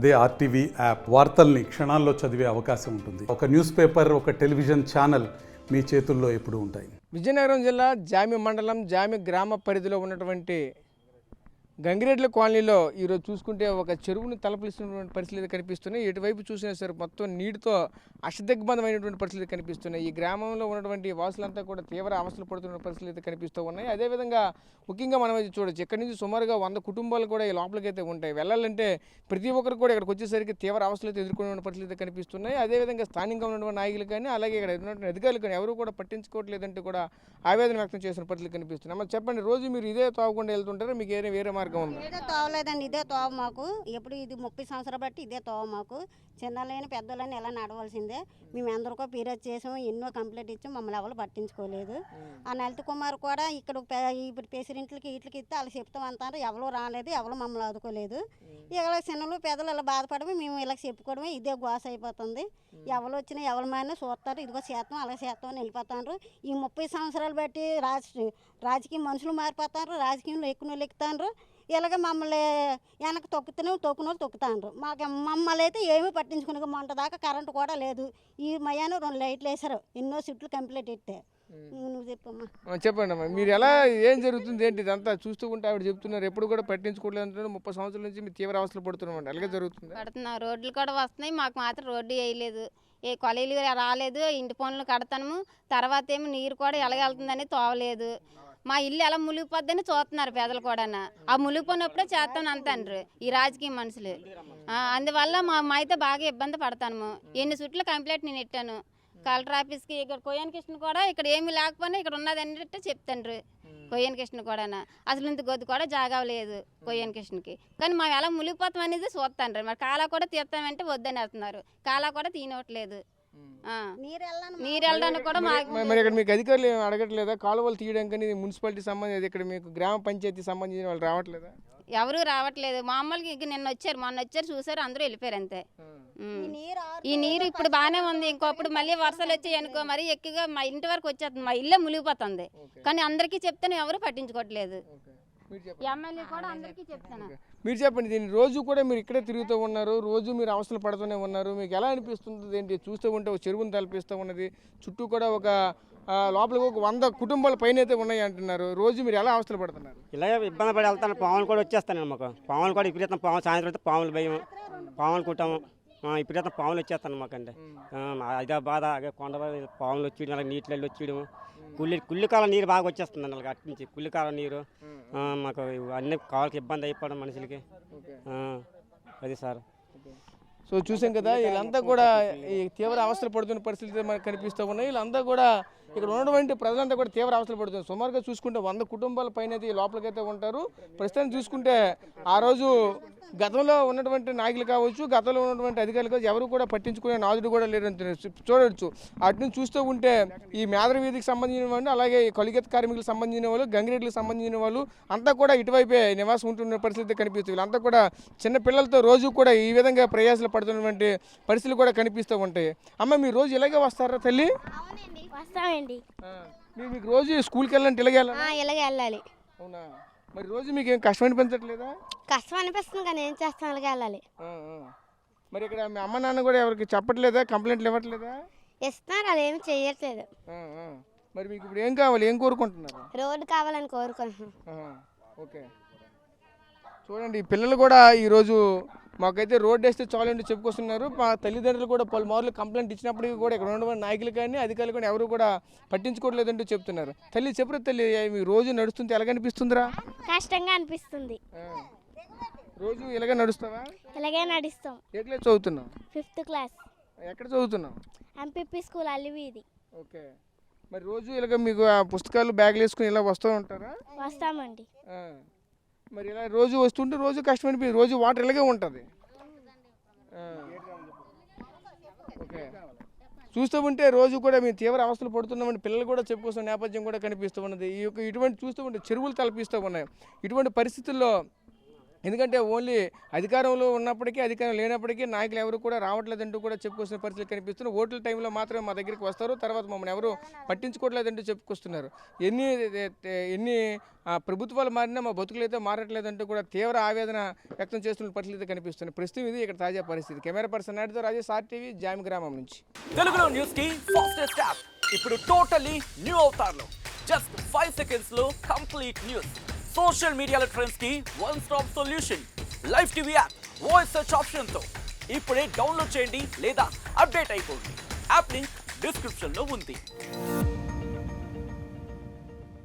అదే RTV app వార్తల్ని క్షణాల్లో చదివే అవకాశం ఉంటుంది. ఒక న్యూస్ పేపర్, ఒక టెలివిజన్ ఛానల్ మీ చేతుల్లో ఎప్పుడూ ఉంటాయి. విజయనగరం జిల్లా జామి మండలం జామి గ్రామ పరిధిలో ఉన్నటువంటి గంగిరెడ్ల కాలనీలో ఈరోజు చూసుకుంటే ఒక చెరువును తలపిస్తున్నటువంటి పరిస్థితులు కనిపిస్తున్నాయి. ఎటువైపు చూసినా సరే మొత్తం నీటితో అష్టదిగ్బంధమైనటువంటి పరిస్థితులు కనిపిస్తున్నాయి. ఈ గ్రామంలో ఉన్నటువంటి వాసులంతా కూడా తీవ్ర అవస్థలు పడుతున్న పరిస్థితులు అయితే కనిపిస్తూ ఉన్నాయి. అదేవిధంగా ముఖ్యంగా మనం అయితే చూడొచ్చు, ఇక్కడి నుంచి సుమారుగా 100 కుటుంబాలు కూడా ఈ లోపలికైతే ఉంటాయి. వెళ్ళాలంటే ప్రతి ఒక్కరు కూడా ఇక్కడికి వచ్చేసరికి తీవ్ర అవస్థలు అయితే ఎదుర్కొనే పరిస్థితులు అయితే కనిపిస్తున్నాయి. అదేవిధంగా స్థానికంగా ఉన్నటువంటి నాయకులు కానీ అలాగే ఇక్కడ ఉన్నటువంటి అధికారులు కానీ ఎవరు కూడా పట్టించుకోవట్లేదంటే కూడా ఆవేదన వ్యక్తం చేసిన పరిస్థితులు కనిపిస్తున్నాయి. మరి చెప్పండి, రోజు మీరు ఇదే తాగకుండా వెళ్తుంటారా, మీకు వేరే మార్గం ఉంది? ఇదే తోవలేదండి, ఇదే తోవ మాకు ఎప్పుడు. ఇది 30 సంవత్సరాలు బట్టి ఇదే తోవ మాకు. చిన్నలైన పెద్దలని ఎలా నడవలసిందే. మేము ఎందరికో ఫిర్యాదు చేసాము, ఎన్నో కంప్లైంట్ ఇచ్చాము, మమ్మల్ని ఎవరు పట్టించుకోలేదు. ఆ నలిత కుమార్ కూడా ఇక్కడ ఇప్పుడు పేసిరింట్లకి వీటికి ఇస్తే వాళ్ళు చెప్తాం అంటారు, ఎవరు రాలేదు, ఎవరు మమ్మల్ని ఆదుకోలేదు. ఇలా చిన్నలు పెద్దలు ఇలా బాధపడమే, మేము ఇలా చెప్పుకోవడమే ఇదే గోస అయిపోతుంది. ఎవరు వచ్చినా ఎవరి మారినా చూస్తారు, ఇదిగో చేస్తాం అలా చేస్తాం అని వెళ్ళిపోతారు. ఈ 30 సంవత్సరాలు బట్టి రాజకీయ మనుషులు మారిపోతారు, రాజకీయంలో ఎక్కువ వాళ్ళు ఎక్కుతారు. ఇలాగ మమ్మల్ని వెనక తొక్కుకున్న వాళ్ళు తొక్కుతాండ్రు. మమ్మల్ని అయితే ఏమీ పట్టించుకునే మొంట దాకా కరెంటు కూడా లేదు. ఈ మయాన 2 లైట్లు వేసారు, ఎన్నో సిట్లు కంప్లీట్ ఇట్టే. నువ్వు చెప్పమ్మా. చెప్పండి అమ్మా, మీరు ఎలా ఏం జరుగుతుంది ఏంటి ఇదంతా చూస్తూ ఉంటే ఆవిడ చెప్తున్నారు ఎప్పుడు కూడా పట్టించుకోవట్లేదు అంటున్నారు. 30 సంవత్సరాల నుంచి మీరు తీవ్ర అవస్థలు పడుతున్నామండి, అలాగే జరుగుతుంది. కడుతున్నాం, రోడ్లు కూడా వస్తున్నాయి, మాకు మాత్రం రోడ్డు వేయలేదు, ఏ కొలీలు రాలేదు, ఇంటి పనులు కడతాము. తర్వాత ఏమో నీరు కూడా ఎలాగెళ్తుందని తోవలేదు. మా ఇల్లు ఎలా మునిగిపోద్దని చూస్తున్నారు పేదలు కూడా. ఆ మునిగిపోయినప్పుడే చేస్తాను అంటారు ఈ రాజకీయ మనుషులు. అందువల్ల మా అయితే బాగా ఇబ్బంది పడతాను. ఎన్ని చుట్లు కంప్లైంట్ నేను ఇట్టాను కలెక్టర్ ఆఫీస్కి. ఇక్కడ కొయ్యన్ కృష్ణ కూడా ఇక్కడ ఏమి లేకపోయినా ఇక్కడ ఉన్నది అన్నట్టు చెప్తాండ్రు. కొయ్యన్ కృష్ణ కూడా అసలు ఇంత గొద్దు కూడా జాగా లేదు కొయ్యన్ కృష్ణకి. కానీ మేము ఎలా మునిగిపోతాం అనేది చూస్తాండ్రు. మరి కాలా కూడా తీస్తామంటే వద్దని వేస్తున్నారు, కాలా కూడా తీయనట్లేదు. నీరు వెళ్ళడానికి కూడా మరి ఇక్కడ మీకు అధికారులు ఏమి అడగట్లేదా? కాలువలు తీయడానికి కానీ మున్సిపాలిటీ సంబంధించి ఇక్కడ మీకు గ్రామ పంచాయతీ సంబంధించిన వాళ్ళు రావట్లేదా? ఎవరు రావట్లేదు. మామూలుగా ఇక నిన్న వచ్చారు, మొన్న వచ్చారు, చూసారు, అందరూ వెళ్ళిపోయారు అంతే. ఈ నీరు ఇప్పుడు బాగానే ఉంది, ఇంకోప్పుడు మళ్ళీ వర్షాలు వచ్చాయి అనుకో మరి ఎక్కువగా మా ఇంటి వరకు వచ్చేస్తుంది, మా ఇల్లే మునిగిపోతుంది. కానీ అందరికీ చెప్తాను ఎవరు పట్టించుకోవట్లేదు. ఎమ్మెల్యే కూడా అందరికీ చెప్తాను. మీరు చెప్పండి, దీన్ని రోజు కూడా మీరు ఇక్కడే తిరుగుతూ ఉన్నారు, రోజు మీరు అవస్థలు పడుతూనే ఉన్నారు, మీకు ఎలా అనిపిస్తుంది ఏంటి? చూస్తూ ఉంటే ఒక చెరువును తలపిస్తూ ఉన్నది, చుట్టూ కూడా ఒక లోపలికి ఒక 100 కుటుంబాల పైన అయితే ఉన్నాయి అంటున్నారు. రోజు మీరు ఎలా అవస్థలు పడుతున్నారు? ఇలాగే ఇబ్బంది పడి వెళ్తాను. పాములు కూడా వచ్చేస్తాను మాకు. పాములు కూడా విపరీతం పాములు, సాయంత్రం అయితే పాములు భయం, పాములు కుట్టాము, విపరీతం పాములు వచ్చేస్తాను మాకంటే. అదే బాధ, కొండ పాములు వచ్చి అలాగే నీటిలో వచ్చేయడము. కుళ్ళికాలం నీరు బాగా వచ్చేస్తుంది అలాగే అటు నుంచి. కుళ్ళికాలం నీరు మాకు అన్ని కావాలకి ఇబ్బంది అయిపోవడం మనుషులకి. అది సార్. సో చూసాం కదా, వీళ్ళంతా కూడా ఈ తీవ్ర అవస్థలు పడుతున్న పరిస్థితులు మనకు కనిపిస్తూ ఉన్నాయి. వీళ్ళంతా కూడా ఇక్కడ ఉన్నటువంటి ప్రజలంతా కూడా తీవ్ర అవస్థలు పడుతున్నారు. సుమారుగా చూసుకుంటే 100 కుటుంబాల పైన అయితే లోపలికైతే ఉంటారు. ప్రస్తుతం చూసుకుంటే ఆ రోజు గతంలో ఉన్నటువంటి నాయకులు కావచ్చు, గతంలో ఉన్నటువంటి అధికారులు కావచ్చు, ఎవరు కూడా పట్టించుకునే నాదుడు కూడా లేదని చూడవచ్చు. అటు నుంచి చూస్తూ ఉంటే ఈ మేదర వీధికి సంబంధించిన వాళ్ళు, అలాగే ఈ కొలిగెత్త కార్మికులకు సంబంధించిన వాళ్ళు, గంగిరెడ్లకు సంబంధించిన వాళ్ళు అంతా కూడా ఇటువైపే నివాసం ఉంటున్న పరిస్థితి కనిపిస్తుంది. వీళ్ళంతా కూడా చిన్న పిల్లలతో రోజు కూడా ఈ విధంగా ప్రయాసాలు పడుతున్నటువంటి పరిస్థితులు కూడా కనిపిస్తూ ఉంటాయి. అమ్మ, మీరు రోజు ఇలాగే వస్తారా తల్లి? వస్తామండి. మీకు రోజు స్కూల్కి వెళ్ళాలంటే ఇలాగే వెళ్ళాలి. అవునా? మరి రోజు మీకు ఏం కష్టం అనిపించట్లేదా? కష్టం అనిపిస్తుంది కానీ ఏం చేస్తాం, అలాగే వెళ్ళాలి. మరి ఇక్కడ మీ అమ్మ నాన్న కూడా ఎవరికి చెప్పట్లేదా, కంప్లైంట్లు ఇవ్వట్లేదా? ఇస్తున్నారు, అది ఏమి చేయట్లేదు. మరి మీకు ఇప్పుడు ఏం కావాలి, ఏం కోరుకుంటున్నారు? రోడ్డు కావాలని కోరుకుంటున్నాం. ఓకే, చూడండి, ఈ పిల్లలు కూడా ఈరోజు మాకైతే రోడ్డు వేస్తే చాలండి చెప్పుకొస్తున్నారు. మా తల్లిదండ్రులు కూడా పలుమార్లు కంప్లైంట్ ఇచ్చినప్పటికీ కూడా ఇక్కడ ఉన్నటువంటి నాయకులు కానీ అధికారులు కానీ ఎవరు కూడా పట్టించుకోవట్లేదంటూ చెప్తున్నారు. తల్లి చెప్పరు తల్లి, మీకు రోజు నడుస్తుంటే ఎలాగనిపిస్తుందిరా? కష్టంగా అనిపిస్తుంది. రోజు ఇలాగే నడుస్తావా? ఇలాగే నడుస్తాం. ఏ క్లాస్ చదువుతున్నావు? 5th class. ఎక్కడ చదువుతున్నావు? MPP school అల్లివీధి. ఓకే, మరి రోజు ఇలాగ మీకు ఆ పుస్తకాలు బ్యాగులు వేసుకుని ఇలా వస్తూ ఉంటారా? వస్తామండి. మరి ఇలా రోజు వస్తుంటే రోజు కష్టం అనిపించింది, రోజు వాటర్ ఇలాగే ఉంటుంది. ఓకే, చూస్తూ ఉంటే రోజు కూడా మేము తీవ్ర అవస్థలు పడుతున్నామని పిల్లలు కూడా చెప్పుకొస్తున్న నేపథ్యం కూడా కనిపిస్తూ ఉన్నది. ఈ యొక్క ఇటువంటి చూస్తూ ఉంటే చెరువులు తలపిస్తూ ఉన్నాయి. ఇటువంటి పరిస్థితుల్లో ఎందుకంటే ఓన్లీ అధికారంలో ఉన్నప్పటికీ అధికారం లేనప్పటికీ నాయకులు ఎవరు కూడా రావట్లేదంటూ కూడా చెప్పుకొస్తున్న పరిస్థితులు కనిపిస్తున్నాయి. ఓట్ల టైంలో మాత్రమే మా దగ్గరికి వస్తారు, తర్వాత మమ్మల్ని ఎవరు పట్టించుకోవట్లేదంటూ చెప్పుకొస్తున్నారు. ఎన్ని ప్రభుత్వాలు మారినా మా బతుకులు అయితే మారట్లేదంటూ కూడా తీవ్ర ఆవేదన వ్యక్తం చేస్తున్న పరిస్థితి కనిపిస్తుంది. ప్రస్తుతం ఇది ఇక్కడ తాజా పరిస్థితి. కెమెరా పర్సన్ నాయుడుతో రాజేష్, ఆర్టీవీ, జామి గ్రామం నుంచి. తెలుగులో న్యూస్ కి ఫాస్టెస్ట్ యాప్ ఇప్పుడు టోటల్లీ న్యూ అవతార్లో. జస్ట్ 5 seconds లో కంప్లీట్ న్యూస్, సోషల్ మీడియాలో ట్రెండ్స్ కి one stop solution, live TV app, voice search option తో ఇప్పుడే డౌన్లోడ్ చేయండి లేదా అప్డేట్ అయిపోండి. యాప్ లింక్ డిస్క్రిప్షన్ లో ఉంది.